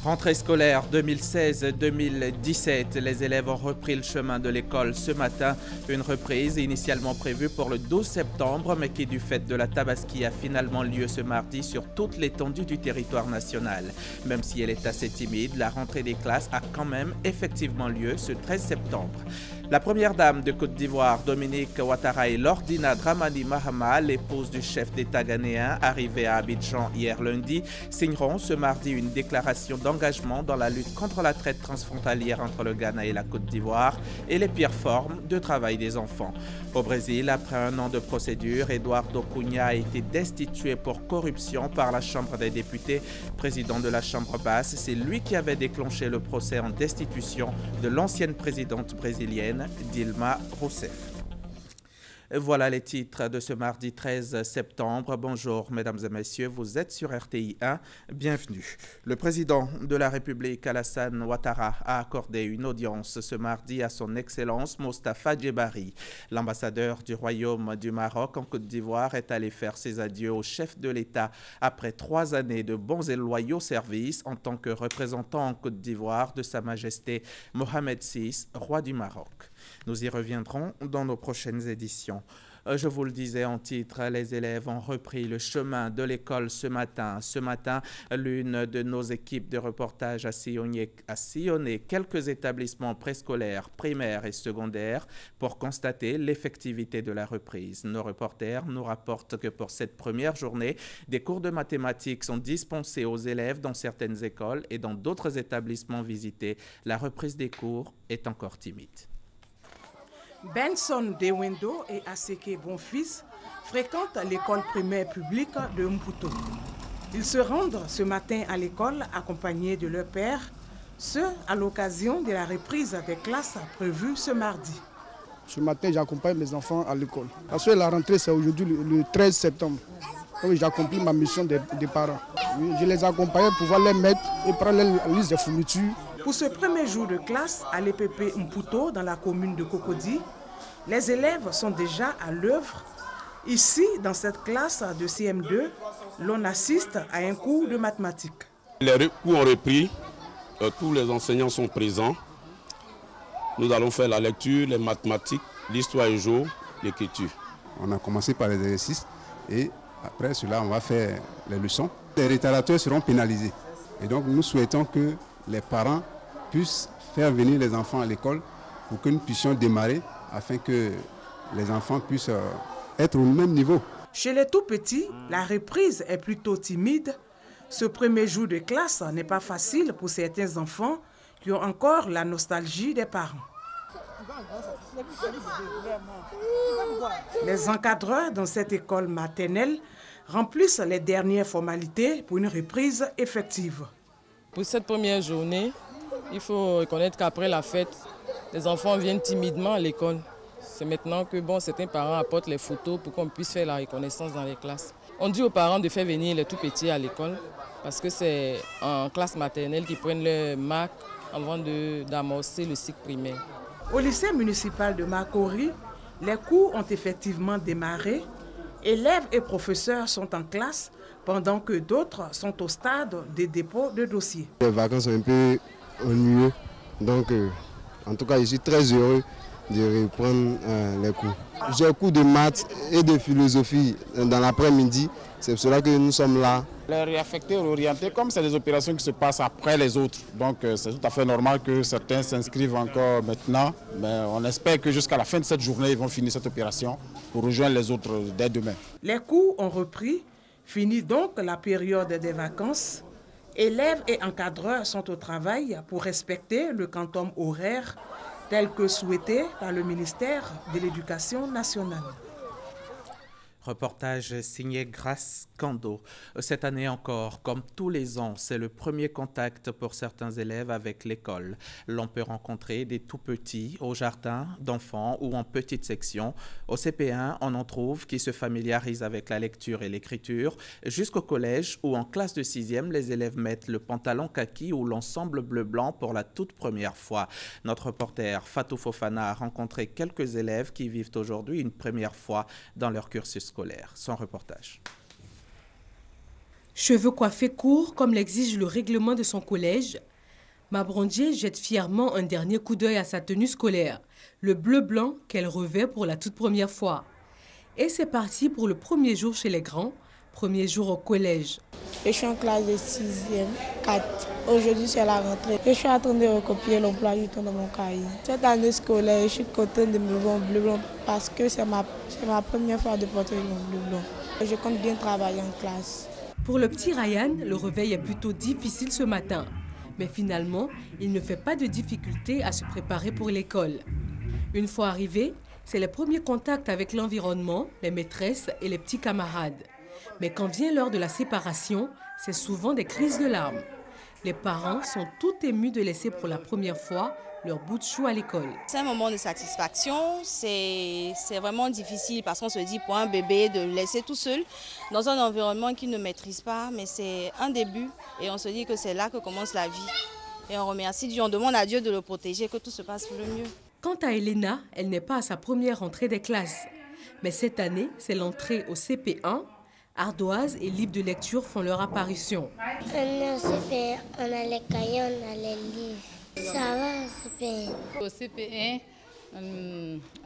Rentrée scolaire 2016-2017, les élèves ont repris le chemin de l'école ce matin. Une reprise initialement prévue pour le 12 septembre, mais qui du fait de la Tabaski a finalement lieu ce mardi sur toute l'étendue du territoire national. Même si elle est assez timide, la rentrée des classes a quand même effectivement lieu ce 13 septembre. La première dame de Côte d'Ivoire, Dominique Ouattara, et Lordina Dramani Mahama, l'épouse du chef d'État ghanéen, arrivée à Abidjan hier lundi, signeront ce mardi une déclaration d'engagement dans la lutte contre la traite transfrontalière entre le Ghana et la Côte d'Ivoire et les pires formes de travail des enfants. Au Brésil, après un an de procédure, Eduardo Cunha a été destitué pour corruption par la Chambre des députés. Président de la Chambre basse, c'est lui qui avait déclenché le procès en destitution de l'ancienne présidente brésilienne, Dilma Rousseff. Voilà les titres de ce mardi 13 septembre. Bonjour mesdames et messieurs, vous êtes sur RTI 1, bienvenue. Le président de la République Alassane Ouattara a accordé une audience ce mardi à son Excellence Mostafa Djebari. L'ambassadeur du Royaume du Maroc en Côte d'Ivoire est allé faire ses adieux au chef de l'État après 3 années de bons et loyaux services en tant que représentant en Côte d'Ivoire de Sa Majesté Mohamed VI, roi du Maroc. Nous y reviendrons dans nos prochaines éditions. Je vous le disais en titre, les élèves ont repris le chemin de l'école ce matin. Ce matin, l'une de nos équipes de reportage a sillonné quelques établissements préscolaires, primaires et secondaires pour constater l'effectivité de la reprise. Nos reporters nous rapportent que pour cette première journée, des cours de mathématiques sont dispensés aux élèves dans certaines écoles et dans d'autres établissements visités. La reprise des cours est encore timide. Benson Dewendo et Aseke Bonfils fréquentent l'école primaire publique de Mputo. Ils se rendent ce matin à l'école accompagnés de leur père, ce à l'occasion de la reprise des classes prévues ce mardi. Ce matin, j'accompagne mes enfants à l'école. Parce que la rentrée, c'est aujourd'hui le 13 septembre. Donc j'accomplis ma mission des parents. Oui, je les accompagne pour pouvoir les mettre et prendre la liste des fournitures. Pour ce premier jour de classe à l'EPP Mputo, dans la commune de Cocody, les élèves sont déjà à l'œuvre. Ici, dans cette classe de CM2, l'on assiste à un cours de mathématiques. Les cours ont repris, tous les enseignants sont présents. Nous allons faire la lecture, les mathématiques, l'histoire et géo, l'écriture. On a commencé par les exercices et après cela, on va faire les leçons. Les retardateurs seront pénalisés. Et donc, nous souhaitons que les parents puissent faire venir les enfants à l'école pour que nous puissions démarrer afin que les enfants puissent être au même niveau. Chez les tout-petits, la reprise est plutôt timide. Ce premier jour de classe n'est pas facile pour certains enfants qui ont encore la nostalgie des parents. Les encadreurs dans cette école maternelle remplissent les dernières formalités pour une reprise effective. Pour cette première journée, il faut reconnaître qu'après la fête, les enfants viennent timidement à l'école. C'est maintenant que certains parents apportent les photos pour qu'on puisse faire la reconnaissance dans les classes. On dit aux parents de faire venir les tout-petits à l'école parce que c'est en classe maternelle qu'ils prennent leur marque avant d'amorcer le cycle primaire. Au lycée municipal de Makori, les cours ont effectivement démarré. Élèves et professeurs sont en classe pendant que d'autres sont au stade des dépôts de dossiers. Les vacances sont un peu ennuyeuses, donc en tout cas je suis très heureux de reprendre les cours. J'ai cours de maths et de philosophie dans l'après-midi, c'est pour cela que nous sommes là. Les réaffectés, réorientés, comme c'est des opérations qui se passent après les autres, donc c'est tout à fait normal que certains s'inscrivent encore maintenant, mais on espère que jusqu'à la fin de cette journée, ils vont finir cette opération pour rejoindre les autres dès demain. Les cours ont repris, fini donc la période des vacances. Élèves et encadreurs sont au travail pour respecter le quantum horaire tel que souhaité par le ministère de l'Éducation nationale. Reportage signé Grace Kando. Cette année encore, comme tous les ans, c'est le premier contact pour certains élèves avec l'école. L'on peut rencontrer des tout-petits au jardin d'enfants ou en petite section. Au CP1, on en trouve qui se familiarisent avec la lecture et l'écriture. Jusqu'au collège où en classe de 6e, les élèves mettent le pantalon kaki ou l'ensemble bleu-blanc pour la toute première fois. Notre reporter Fatou Fofana a rencontré quelques élèves qui vivent aujourd'hui une première fois dans leur cursus scolaire. Son reportage. Cheveux coiffés courts comme l'exige le règlement de son collège, Mabrondier jette fièrement un dernier coup d'œil à sa tenue scolaire, le bleu-blanc qu'elle revêt pour la toute première fois. Et c'est parti pour le premier jour chez les grands, premier jour au collège. Je suis en classe de 6e, 4. Aujourd'hui, c'est la rentrée. Je suis en train de recopier l'emploi du temps dans mon cahier. Cette année scolaire, je suis contente de me voir en bleu-blanc parce que c'est ma première fois de porter mon bleu-blanc. Je compte bien travailler en classe. Pour le petit Ryan, le réveil est plutôt difficile ce matin. Mais finalement, il ne fait pas de difficulté à se préparer pour l'école. Une fois arrivé, c'est le premier contact avec l'environnement, les maîtresses et les petits camarades. Mais quand vient l'heure de la séparation, c'est souvent des crises de larmes. Les parents sont tout émus de laisser pour la première fois leur bout de chou à l'école. C'est un moment de satisfaction, c'est vraiment difficile parce qu'on se dit pour un bébé de le laisser tout seul dans un environnement qu'il ne maîtrise pas, mais c'est un début et on se dit que c'est là que commence la vie. Et on remercie Dieu, on demande à Dieu de le protéger, que tout se passe pour le mieux. Quant à Elena, elle n'est pas à sa première rentrée des classes. Mais cette année, c'est l'entrée au CP1. Ardoise et livres de lecture font leur apparition. On est au CP1, on a les cahiers, on a les livres. Ça va, CP1. Au CP1,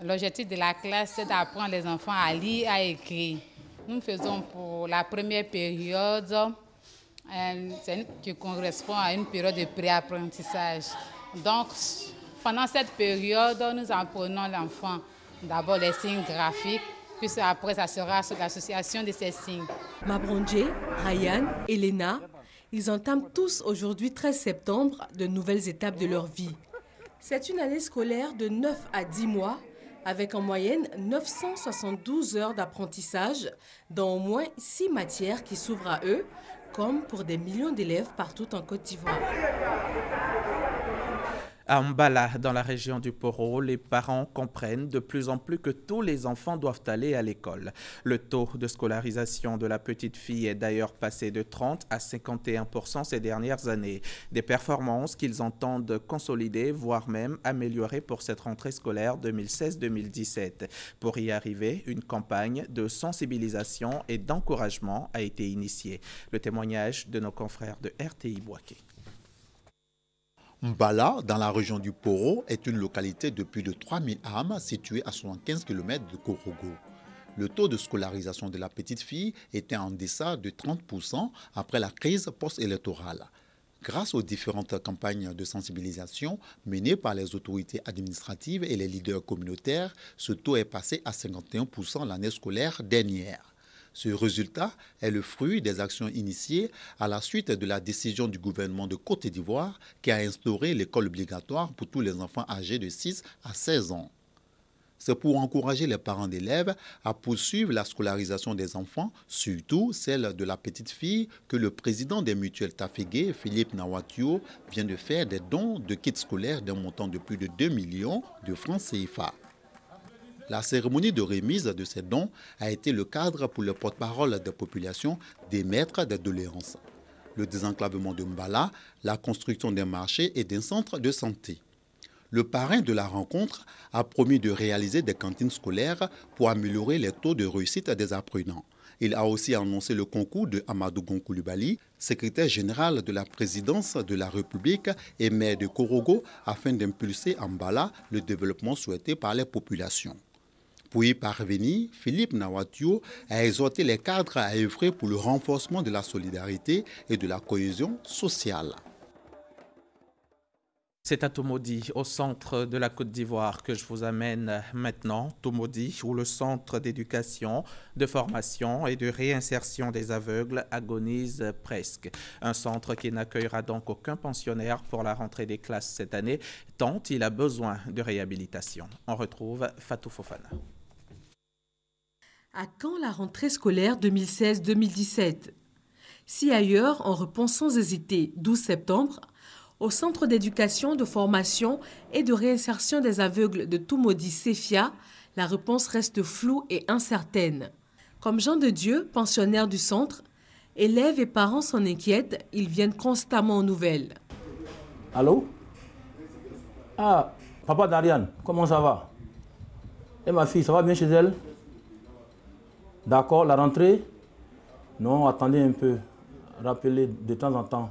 l'objectif de la classe, c'est d'apprendre les enfants à lire, à écrire. Nous faisons pour la première période, qui correspond à une période de préapprentissage. Donc, pendant cette période, nous apprenons l'enfant d'abord les signes graphiques, puis après, ça sera l'association de ces signes. Mabrondier, Ryan, Elena, ils entament tous aujourd'hui, 13 septembre, de nouvelles étapes de leur vie. C'est une année scolaire de 9 à 10 mois, avec en moyenne 972 heures d'apprentissage dans au moins 6 matières qui s'ouvrent à eux, comme pour des millions d'élèves partout en Côte d'Ivoire. À Mbala, dans la région du Poro, les parents comprennent de plus en plus que tous les enfants doivent aller à l'école. Le taux de scolarisation de la petite fille est d'ailleurs passé de 30 à 51% ces dernières années. Des performances qu'ils entendent consolider, voire même améliorer pour cette rentrée scolaire 2016-2017. Pour y arriver, une campagne de sensibilisation et d'encouragement a été initiée. Le témoignage de nos confrères de RTI Boaké. Mbala, dans la région du Poro, est une localité de plus de 3000 âmes située à 75 km de Korogo. Le taux de scolarisation de la petite fille était en deçà de 30% après la crise post-électorale. Grâce aux différentes campagnes de sensibilisation menées par les autorités administratives et les leaders communautaires, ce taux est passé à 51% l'année scolaire dernière. Ce résultat est le fruit des actions initiées à la suite de la décision du gouvernement de Côte d'Ivoire qui a instauré l'école obligatoire pour tous les enfants âgés de 6 à 16 ans. C'est pour encourager les parents d'élèves à poursuivre la scolarisation des enfants, surtout celle de la petite fille, que le président des mutuelles Tafégué, Philippe Nawatio, vient de faire des dons de kits scolaires d'un montant de plus de 2 millions de francs CFA. La cérémonie de remise de ces dons a été le cadre pour le porte-parole des populations d'émettre des doléances. Le désenclavement de Mbala, la construction d'un marché et d'un centre de santé. Le parrain de la rencontre a promis de réaliser des cantines scolaires pour améliorer les taux de réussite des apprenants. Il a aussi annoncé le concours de Amadou Gonkoulibaly, secrétaire général de la présidence de la République et maire de Korogo, afin d'impulser à Mbala le développement souhaité par les populations. Pour y parvenir, Philippe Nawatio a exhorté les cadres à œuvrer pour le renforcement de la solidarité et de la cohésion sociale. C'est à Tomodi, au centre de la Côte d'Ivoire, que je vous amène maintenant. Tomodi, où le centre d'éducation, de formation et de réinsertion des aveugles agonise presque. Un centre qui n'accueillera donc aucun pensionnaire pour la rentrée des classes cette année, tant il a besoin de réhabilitation. On retrouve Fatou Fofana. À quand la rentrée scolaire 2016-2017? Si ailleurs, on reprend sans hésiter 12 septembre, au Centre d'éducation, de formation et de réinsertion des aveugles de Tomodi Sefia, la réponse reste floue et incertaine. Comme Jean de Dieu, pensionnaire du centre, élèves et parents s'en inquiètent, ils viennent constamment aux nouvelles. Allô? Ah, papa d'Ariane, comment ça va? Et ma fille, ça va bien chez elle? D'accord, la rentrée? Non, attendez un peu. rappeler de temps en temps.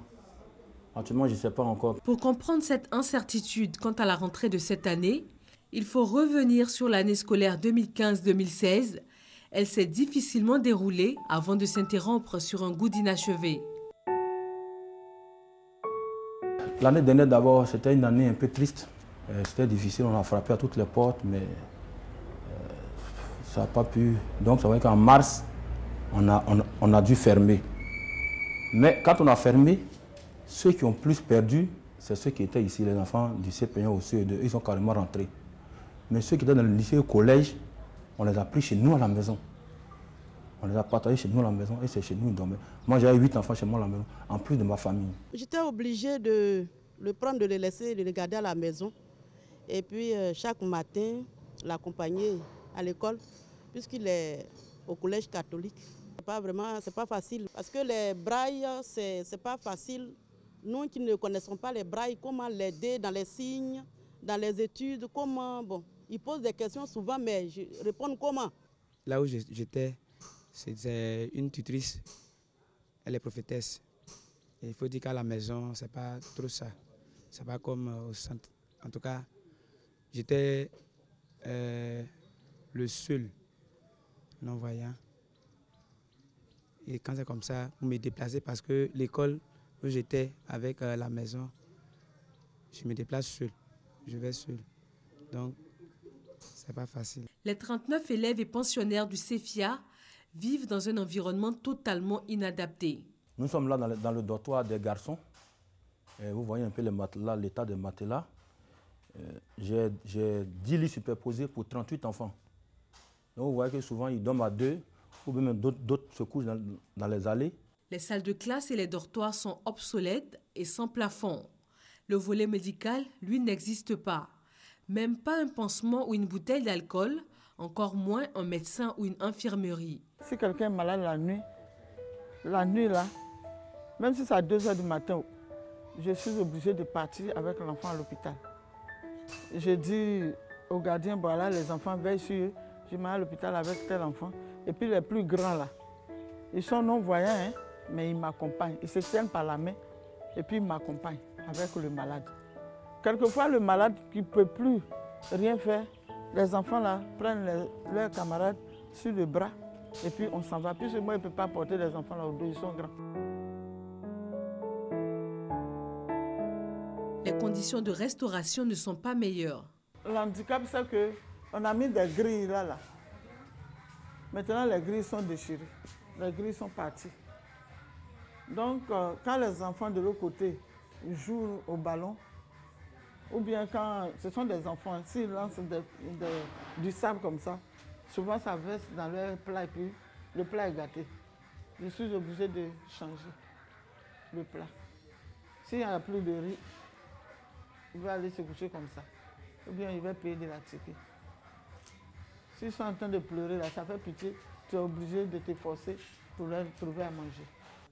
Actuellement, je ne sais pas encore. Pour comprendre cette incertitude quant à la rentrée de cette année, il faut revenir sur l'année scolaire 2015-2016. Elle s'est difficilement déroulée avant de s'interrompre sur un goût d'inachevé. L'année dernière, d'abord, c'était une année un peu triste. C'était difficile, on a frappé à toutes les portes, mais ça n'a pas pu. Donc, ça veut dire qu'en mars, on a dû fermer. Mais quand on a fermé, ceux qui ont plus perdu, c'est ceux qui étaient ici, les enfants du CP1 au CE2. Ils sont carrément rentrés. Mais ceux qui étaient dans le lycée et au collège, on les a pris chez nous à la maison. On les a partagés chez nous à la maison et c'est chez nous ils dormaient. Moi, j'avais 8 enfants chez moi à la maison, en plus de ma famille. J'étais obligée de le prendre, de le laisser, de le garder à la maison. Et puis, chaque matin, l'accompagner à l'école, puisqu'il est au collège catholique. C'est pas facile. Parce que les brailles, c'est pas facile. Nous qui ne connaissons pas les brailles, comment l'aider dans les signes, dans les études, comment, bon, ils posent des questions souvent, mais je réponds comment. Là où j'étais, c'est une tutrice, elle est prophétesse. Et il faut dire qu'à la maison, c'est pas trop ça. C'est pas comme au centre. En tout cas, j'étais le seul non-voyant. Et quand c'est comme ça, pour me déplacer, parce que l'école où j'étais avec la maison, je me déplace seul. Je vais seul. Donc, c'est pas facile. Les 39 élèves et pensionnaires du CEFIA vivent dans un environnement totalement inadapté. Nous sommes là dans le dortoir des garçons. Et vous voyez un peu les matelas, l'état des matelas. J'ai 10 lits superposés pour 38 enfants. Donc vous voyez que souvent ils dorment à 2, ou même d'autres se couchent dans les allées. Les salles de classe et les dortoirs sont obsolètes et sans plafond. Le volet médical, lui, n'existe pas. Même pas un pansement ou une bouteille d'alcool, encore moins un médecin ou une infirmerie. Si quelqu'un est malade la nuit là, même si c'est à 2 h du matin, je suis obligée de partir avec l'enfant à l'hôpital. Je dis au gardien, voilà, les enfants veillent sur eux, je mets à l'hôpital avec tel enfant. Et puis les plus grands là, ils sont non-voyants, hein, mais ils m'accompagnent. Ils se tiennent par la main et puis ils m'accompagnent avec le malade. Quelquefois, le malade qui ne peut plus rien faire, les enfants là prennent leurs camarades sur le bras et puis on s'en va. Puisque moi, je ne peux pas porter les enfants là au dos, ils sont grands. Les conditions de restauration ne sont pas meilleures. L'handicap, c'est qu'on a mis des grilles là. Maintenant, les grilles sont déchirées. Les grilles sont parties. Donc, quand les enfants de l'autre côté jouent au ballon, ou bien quand ce sont des enfants, s'ils lancent du sable comme ça, souvent ça verse dans leur plat et puis le plat est gâté. Je suis obligée de changer le plat. S'il n'y a plus de riz, il va aller se coucher comme ça. Ou bien il va payer de la ticket. S'ils sont en train de pleurer, là, ça fait pitié. Tu es obligé de t'efforcer pour leur trouver à manger.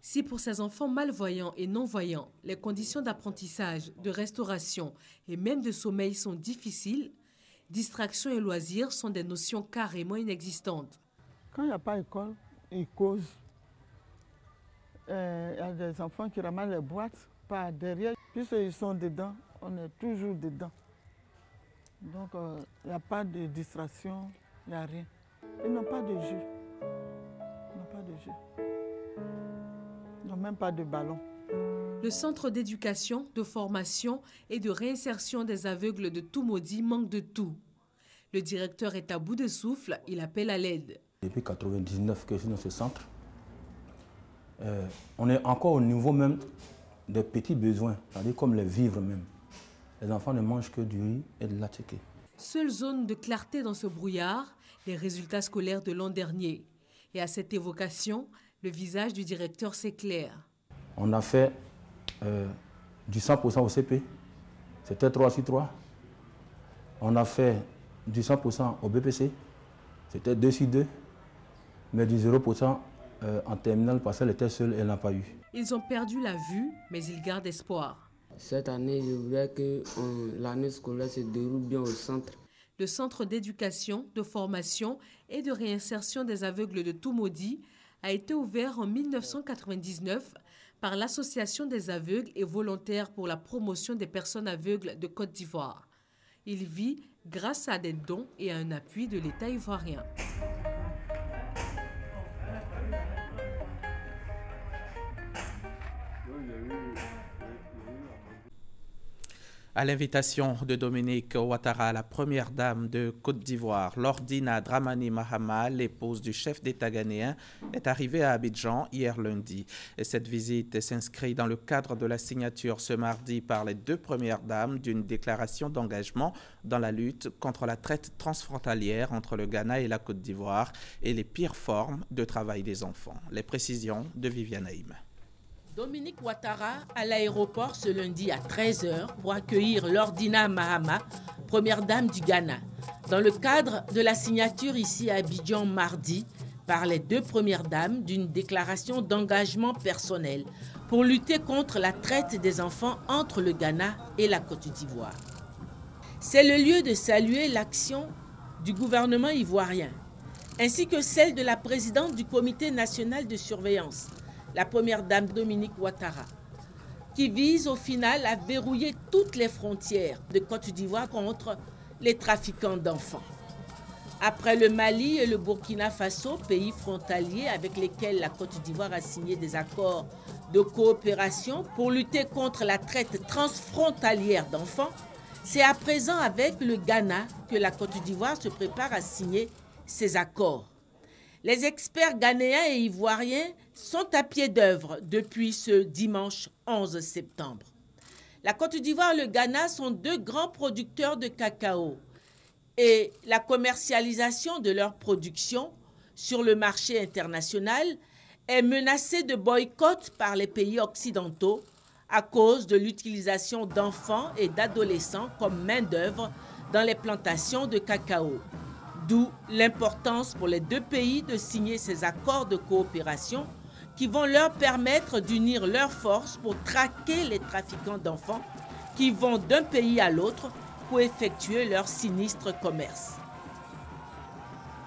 Si pour ces enfants malvoyants et non-voyants, les conditions d'apprentissage, de restauration et même de sommeil sont difficiles, distraction et loisirs sont des notions carrément inexistantes. Quand il n'y a pas d'école, ils causent. Il y a des enfants qui ramassent les boîtes par derrière. Puisqu'ils sont dedans, on est toujours dedans. Donc, il n'y a pas de distraction, il n'y a rien. Ils n'ont pas de jeu. Ils n'ont pas de jeu. Ils n'ont même pas de ballon. Le centre d'éducation, de formation et de réinsertion des aveugles de Toumaudi manque de tout. Le directeur est à bout de souffle, il appelle à l'aide. Depuis 1999 que je suis dans ce centre, on est encore au niveau même des petits besoins, c'est-à-dire comme les vivres même. Les enfants ne mangent que du riz et de la tchéké. Seule zone de clarté dans ce brouillard, les résultats scolaires de l'an dernier. Et à cette évocation, le visage du directeur s'éclaire. On a fait du 100% au CP, c'était 3/3. On a fait du 100% au BPC, c'était 2/2. Mais du 0% en terminale parce qu'elle était seule et elle n'a pas eu. Ils ont perdu la vue, mais ils gardent espoir. Cette année, je voudrais que l'année scolaire se déroule bien au centre. Le centre d'éducation, de formation et de réinsertion des aveugles de Toumaudi a été ouvert en 1999 par l'Association des aveugles et volontaires pour la promotion des personnes aveugles de Côte d'Ivoire. Il vit grâce à des dons et à un appui de l'État ivoirien. À l'invitation de Dominique Ouattara, la première dame de Côte d'Ivoire, Lordina Dramani Mahama, l'épouse du chef d'État ghanéen, est arrivée à Abidjan hier lundi. Et cette visite s'inscrit dans le cadre de la signature ce mardi par les deux premières dames d'une déclaration d'engagement dans la lutte contre la traite transfrontalière entre le Ghana et la Côte d'Ivoire et les pires formes de travail des enfants. Les précisions de Viviane Haïm. Dominique Ouattara à l'aéroport ce lundi à 13h pour accueillir Lordina Mahama, première dame du Ghana, dans le cadre de la signature ici à Abidjan mardi par les deux premières dames d'une déclaration d'engagement personnel pour lutter contre la traite des enfants entre le Ghana et la Côte d'Ivoire. C'est le lieu de saluer l'action du gouvernement ivoirien, ainsi que celle de la présidente du Comité national de surveillance, la première dame Dominique Ouattara, qui vise au final à verrouiller toutes les frontières de Côte d'Ivoire contre les trafiquants d'enfants. Après le Mali et le Burkina Faso, pays frontaliers avec lesquels la Côte d'Ivoire a signé des accords de coopération pour lutter contre la traite transfrontalière d'enfants, c'est à présent avec le Ghana que la Côte d'Ivoire se prépare à signer ces accords. Les experts ghanéens et ivoiriens sont à pied d'œuvre depuis ce dimanche 11 septembre. La Côte d'Ivoire et le Ghana sont deux grands producteurs de cacao et la commercialisation de leur production sur le marché international est menacée de boycott par les pays occidentaux à cause de l'utilisation d'enfants et d'adolescents comme main-d'œuvre dans les plantations de cacao. D'où l'importance pour les deux pays de signer ces accords de coopération qui vont leur permettre d'unir leurs forces pour traquer les trafiquants d'enfants qui vont d'un pays à l'autre pour effectuer leur sinistre commerce.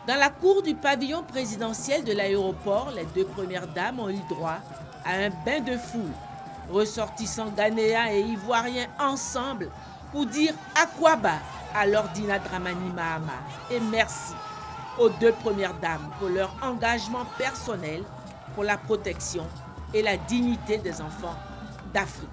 Dans la cour du pavillon présidentiel de l'aéroport, les deux premières dames ont eu droit à un bain de foule, ressortissants ghanéens et ivoiriens ensemble pour dire Akwaba à Lordina Dramani Mahama et merci aux deux premières dames pour leur engagement personnel pour la protection et la dignité des enfants d'Afrique.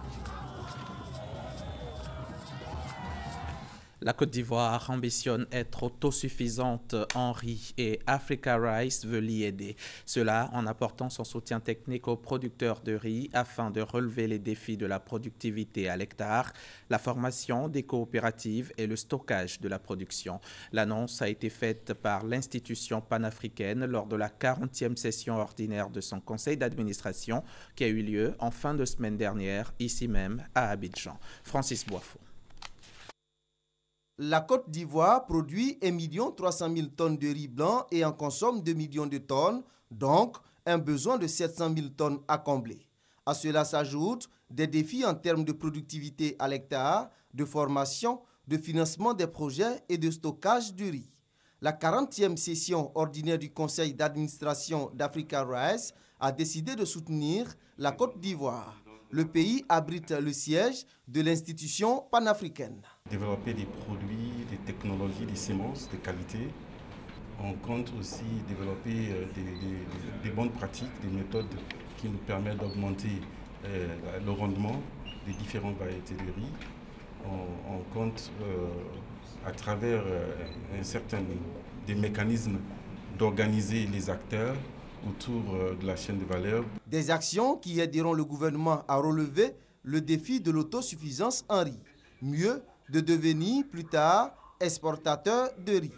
La Côte d'Ivoire ambitionne être autosuffisante en riz et Africa Rice veut l'y aider. Cela en apportant son soutien technique aux producteurs de riz afin de relever les défis de la productivité à l'hectare, la formation des coopératives et le stockage de la production. L'annonce a été faite par l'institution panafricaine lors de la 40e session ordinaire de son conseil d'administration qui a eu lieu en fin de semaine dernière, ici même à Abidjan. Francis Boifo. La Côte d'Ivoire produit 1 300 000 tonnes de riz blanc et en consomme 2 millions de tonnes, donc un besoin de 700 000 tonnes à combler. À cela s'ajoutent des défis en termes de productivité à l'hectare, de formation, de financement des projets et de stockage du riz. La 40e session ordinaire du conseil d'administration d'Africa Rice a décidé de soutenir la Côte d'Ivoire. Le pays abrite le siège de l'institution panafricaine. Développer des produits, des technologies, des semences de qualité. On compte aussi développer des bonnes pratiques, des méthodes qui nous permettent d'augmenter le rendement des différentes variétés de riz. On compte à travers des mécanismes d'organiser les acteurs autour de la chaîne de valeur. Des actions qui aideront le gouvernement à relever le défi de l'autosuffisance en riz. Mieux, de devenir plus tard exportateur de riz.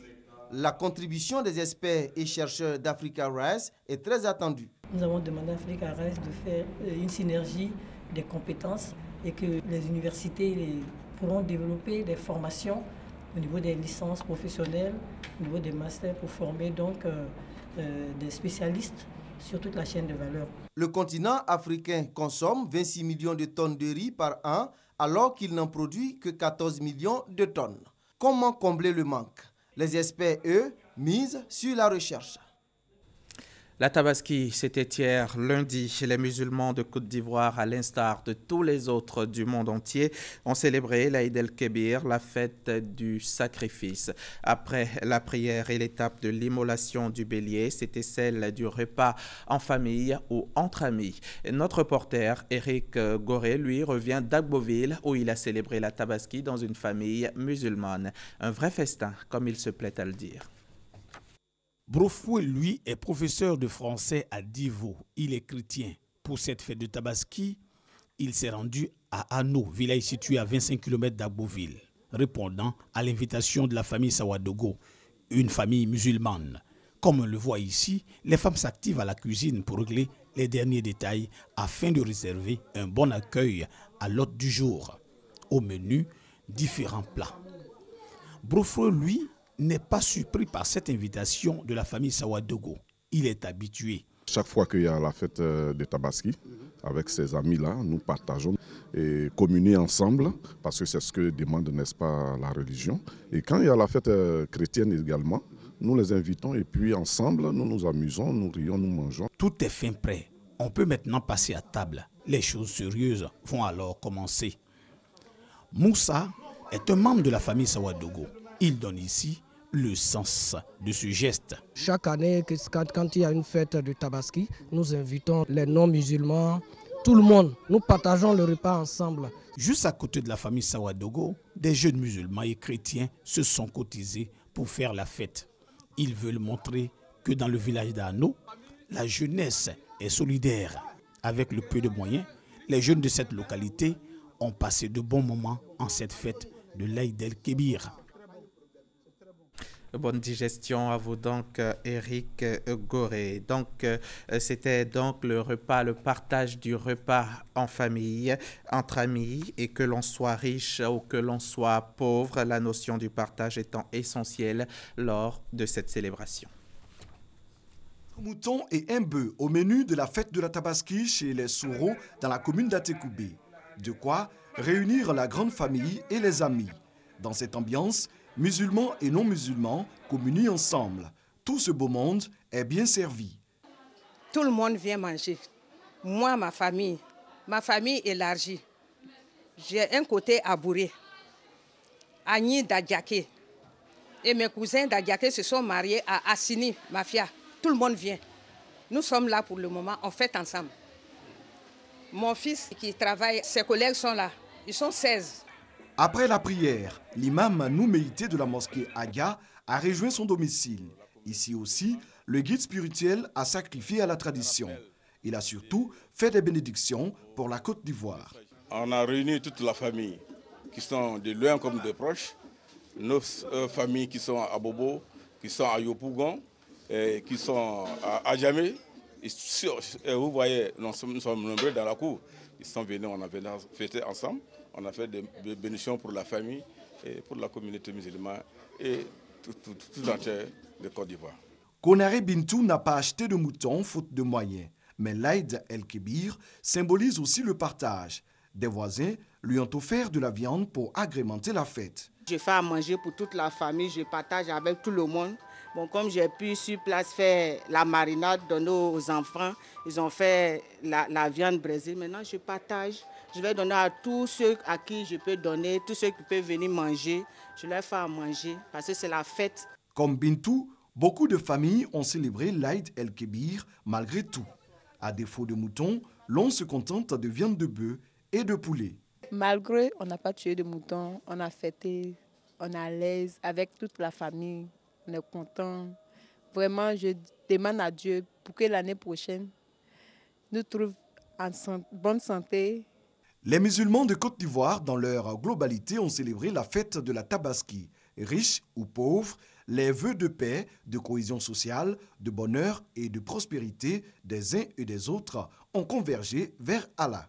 La contribution des experts et chercheurs d'Africa Rice est très attendue. Nous avons demandé à Africa Rice de faire une synergie des compétences et que les universités pourront développer des formations au niveau des licences professionnelles, au niveau des masters pour former donc des spécialistes sur toute la chaîne de valeur. Le continent africain consomme 26 millions de tonnes de riz par an alors qu'il n'en produit que 14 millions de tonnes. Comment combler le manque? Les experts, eux, misent sur la recherche. La Tabaski, c'était hier lundi. Les musulmans de Côte d'Ivoire, à l'instar de tous les autres du monde entier, ont célébré l'Aïd el-Kébir, la fête du sacrifice. Après la prière et l'étape de l'immolation du bélier, c'était celle du repas en famille ou entre amis. Notre reporter, Eric Goré, lui, revient d'Agboville, où il a célébré la Tabaski dans une famille musulmane. Un vrai festin, comme il se plaît à le dire. Brofoué, lui, est professeur de français à Divo. Il est chrétien. Pour cette fête de Tabaski, il s'est rendu à Ano, village situé à 25 km d'Agboville, répondant à l'invitation de la famille Sawadogo, une famille musulmane. Comme on le voit ici, les femmes s'activent à la cuisine pour régler les derniers détails afin de réserver un bon accueil à l'hôte du jour. Au menu, différents plats. Brofoué, lui, n'est pas surpris par cette invitation de la famille Sawadogo. Il est habitué. Chaque fois qu'il y a la fête de Tabaski, avec ces amis-là, nous partageons et communions ensemble, parce que c'est ce que demande, n'est-ce pas, la religion. Et quand il y a la fête chrétienne également, nous les invitons et puis ensemble, nous nous amusons, nous rions, nous mangeons. Tout est fin prêt. On peut maintenant passer à table. Les choses sérieuses vont alors commencer. Moussa est un membre de la famille Sawadogo. Il donne ici le sens de ce geste. Chaque année, quand il y a une fête de Tabaski, nous invitons les non-musulmans, tout le monde. Nous partageons le repas ensemble. Juste à côté de la famille Sawadogo, des jeunes musulmans et chrétiens se sont cotisés pour faire la fête. Ils veulent montrer que dans le village d'Ano, la jeunesse est solidaire. Avec le peu de moyens, les jeunes de cette localité ont passé de bons moments en cette fête de l'Aïd el-Kébir. Bonne digestion à vous donc, Eric Goré. Donc, c'était donc le repas, le partage du repas en famille, entre amis, et que l'on soit riche ou que l'on soit pauvre, la notion du partage étant essentielle lors de cette célébration. Mouton et un bœuf au menu de la fête de la Tabaski chez les Souro dans la commune d'Atekoubé. De quoi réunir la grande famille et les amis. Dans cette ambiance, musulmans et non-musulmans communient ensemble. Tout ce beau monde est bien servi. Tout le monde vient manger. Moi, ma famille élargie. J'ai un côté à Bouré, Agni d'Adiaké. Et mes cousins d'Adiaké se sont mariés à Assini, Mafia. Tout le monde vient. Nous sommes là pour le moment, on fête ensemble. Mon fils qui travaille, ses collègues sont là. Ils sont 16. Après la prière, l'imam Nouméité de la mosquée Aga a rejoint son domicile. Ici aussi, le guide spirituel a sacrifié à la tradition. Il a surtout fait des bénédictions pour la Côte d'Ivoire. On a réuni toute la famille, qui sont de loin comme de proches. Nos familles qui sont à Bobo, qui sont à Yopougon, qui sont à Adjamé. Vous voyez, nous sommes nombreux dans la cour. Ils sont venus, on a fêté ensemble. On a fait des bénédictions pour la famille et pour la communauté musulmane et tout entier de Côte d'Ivoire. Konaré Bintou n'a pas acheté de mouton faute de moyens. Mais l'Aïd el-Kébir symbolise aussi le partage. Des voisins lui ont offert de la viande pour agrémenter la fête. Je fais à manger pour toute la famille, je partage avec tout le monde. Bon, comme j'ai pu sur place faire la marinade, donner aux enfants, ils ont fait la viande braisée. Maintenant, je partage. Je vais donner à tous ceux à qui je peux donner, tous ceux qui peuvent venir manger. Je leur fais à manger parce que c'est la fête. Comme Bintou, beaucoup de familles ont célébré l'Aïd el-Kébir malgré tout. À défaut de mouton, l'on se contente de viande de bœuf et de poulet. Malgré on n'a pas tué de mouton, on a fêté, on est à l'aise avec toute la famille. On est content. Vraiment, je demande à Dieu pour que l'année prochaine nous trouve en bonne santé. Les musulmans de Côte d'Ivoire, dans leur globalité, ont célébré la fête de la Tabaski. Riches ou pauvres, les vœux de paix, de cohésion sociale, de bonheur et de prospérité des uns et des autres ont convergé vers Allah.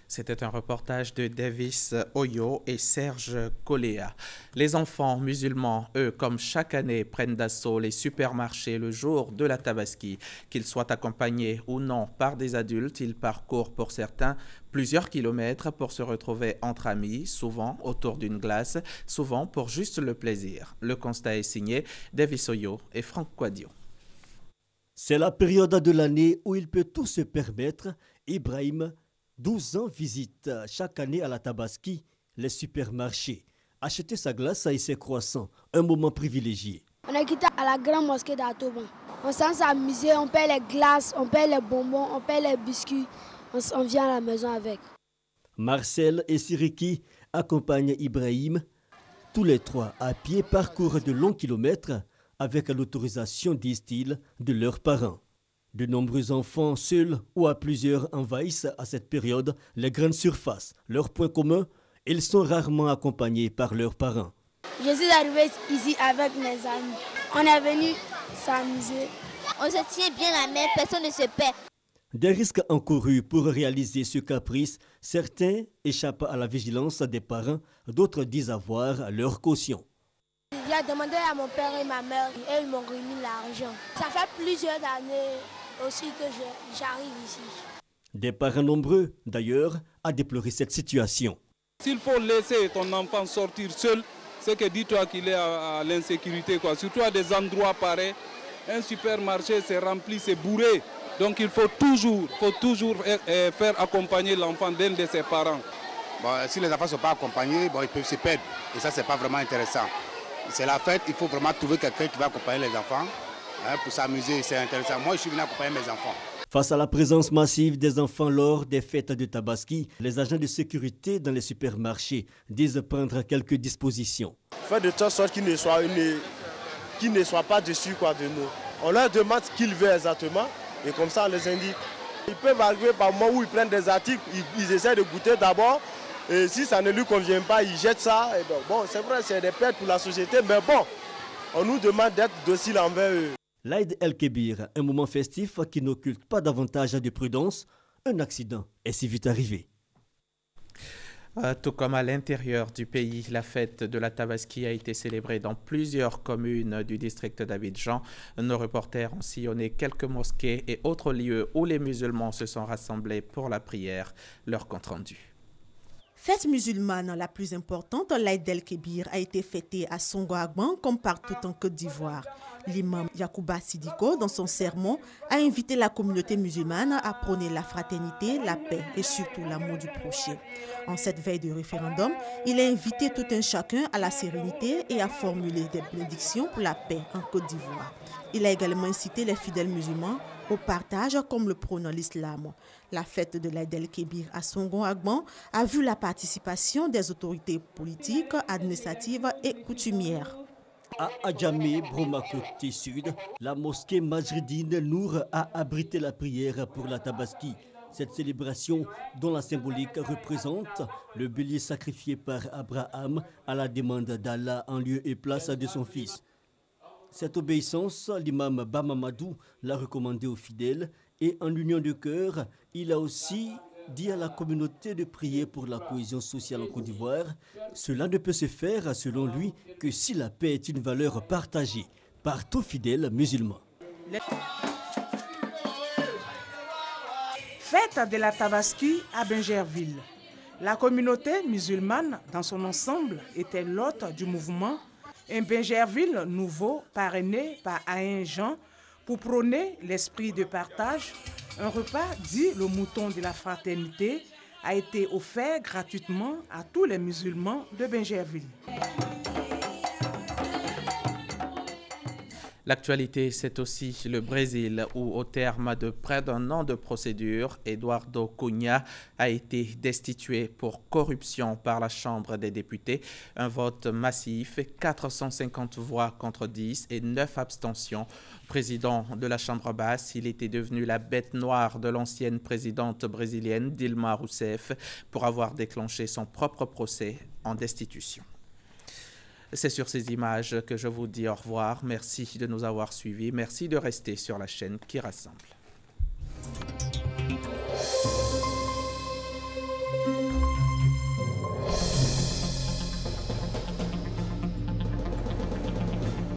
C'était un reportage de Davis Oyo et Serge Coléa. Les enfants musulmans, eux, comme chaque année, prennent d'assaut les supermarchés le jour de la Tabaski. Qu'ils soient accompagnés ou non par des adultes, ils parcourent pour certains plusieurs kilomètres pour se retrouver entre amis, souvent autour d'une glace, souvent pour juste le plaisir. Le constat est signé Davis Oyo et Franck Quadio. C'est la période de l'année où il peut tout se permettre. Ibrahim, 12 ans, visite chaque année à la Tabaski les supermarchés. Acheter sa glace et ses croissants, un moment privilégié. On est quitté à la grande mosquée d'Atoban. On s'en s'amuser, on paie les glaces, on paie les bonbons, on paie les biscuits. On vient à la maison avec. Marcel et Siriki accompagnent Ibrahim. Tous les trois à pied parcourent de longs kilomètres avec l'autorisation, disent-ils, de leurs parents. De nombreux enfants, seuls ou à plusieurs, envahissent à cette période les grandes surfaces. Leur point commun, ils sont rarement accompagnés par leurs parents. Je suis arrivé ici avec mes amis. On est venu s'amuser. On se tient bien la main, personne ne se perd. Des risques encourus pour réaliser ce caprice, certains échappent à la vigilance des parents, d'autres disent avoir leur caution. J'ai demandé à mon père et ma mère et ils m'ont remis l'argent. Ça fait plusieurs années aussi que j'arrive ici. Des parents nombreux, d'ailleurs, à déplorer cette situation. S'il faut laisser ton enfant sortir seul, c'est que dis-toi qu'il est à l'insécurité. Surtout à des endroits pareils, un supermarché c'est rempli, c'est bourré. Donc il faut toujours faire accompagner l'enfant d'un de ses parents. Bon, si les enfants ne sont pas accompagnés, ils peuvent se perdre. Et ça, ce n'est pas vraiment intéressant. C'est la fête, il faut vraiment trouver quelqu'un qui va accompagner les enfants. Pour s'amuser, c'est intéressant. Moi, je suis venu accompagner mes enfants. Face à la présence massive des enfants lors des fêtes de Tabaski, les agents de sécurité dans les supermarchés disent prendre quelques dispositions. Faire de telle sorte qu'ils ne soient pas dessus de nous. On leur demande ce qu'ils veulent exactement et comme ça on les indique. Ils peuvent arriver par moment où ils prennent des articles, ils essaient de goûter d'abord et si ça ne lui convient pas, ils jettent ça. Et donc, bon, c'est vrai, c'est des pertes pour la société, mais bon, on nous demande d'être docile envers eux. L'Aïd el-Kébir, un moment festif qui n'occulte pas davantage de prudence, un accident est si vite arrivé. Tout comme à l'intérieur du pays, la fête de la Tabaski a été célébrée dans plusieurs communes du district d'Abidjan. Nos reporters ont sillonné quelques mosquées et autres lieux où les musulmans se sont rassemblés pour la prière. Leur compte rendu. Fête musulmane la plus importante, l'Aïd el-Kébir, a été fêtée à Songo-Agban comme partout en Côte d'Ivoire. L'imam Yacouba Sidiko, dans son sermon, a invité la communauté musulmane à prôner la fraternité, la paix et surtout l'amour du prochain. En cette veille de référendum, il a invité tout un chacun à la sérénité et à formuler des bénédictions pour la paix en Côte d'Ivoire. Il a également incité les fidèles musulmans au partage comme le prône l'islam. La fête de l'Aïd el-Kébir à Songo-Agban a vu la participation des autorités politiques, administratives et coutumières. À Adjamé, Bromakoté Sud, la mosquée Majridine Nour a abrité la prière pour la Tabaski. Cette célébration, dont la symbolique représente le bélier sacrifié par Abraham à la demande d'Allah en lieu et place de son fils. Cette obéissance, l'imam Bamamadou l'a recommandé aux fidèles et en union de cœur, il a aussi dit à la communauté de prier pour la cohésion sociale en Côte d'Ivoire. Cela ne peut se faire, selon lui, que si la paix est une valeur partagée par tous fidèles musulmans. Fête de la Tabaski à Bingerville. La communauté musulmane dans son ensemble était l'hôte du mouvement. Un Bingerville nouveau parrainé par Aïn Jean pour prôner l'esprit de partage. Un repas dit le mouton de la fraternité a été offert gratuitement à tous les musulmans de Bingerville. L'actualité, c'est aussi le Brésil où, au terme de près d'un an de procédure, Eduardo Cunha a été destitué pour corruption par la Chambre des députés. Un vote massif, 450 voix contre 10 et 9 abstentions. Président de la Chambre basse, il était devenu la bête noire de l'ancienne présidente brésilienne Dilma Rousseff pour avoir déclenché son propre procès en destitution. C'est sur ces images que je vous dis au revoir. Merci de nous avoir suivis. Merci de rester sur la chaîne qui rassemble.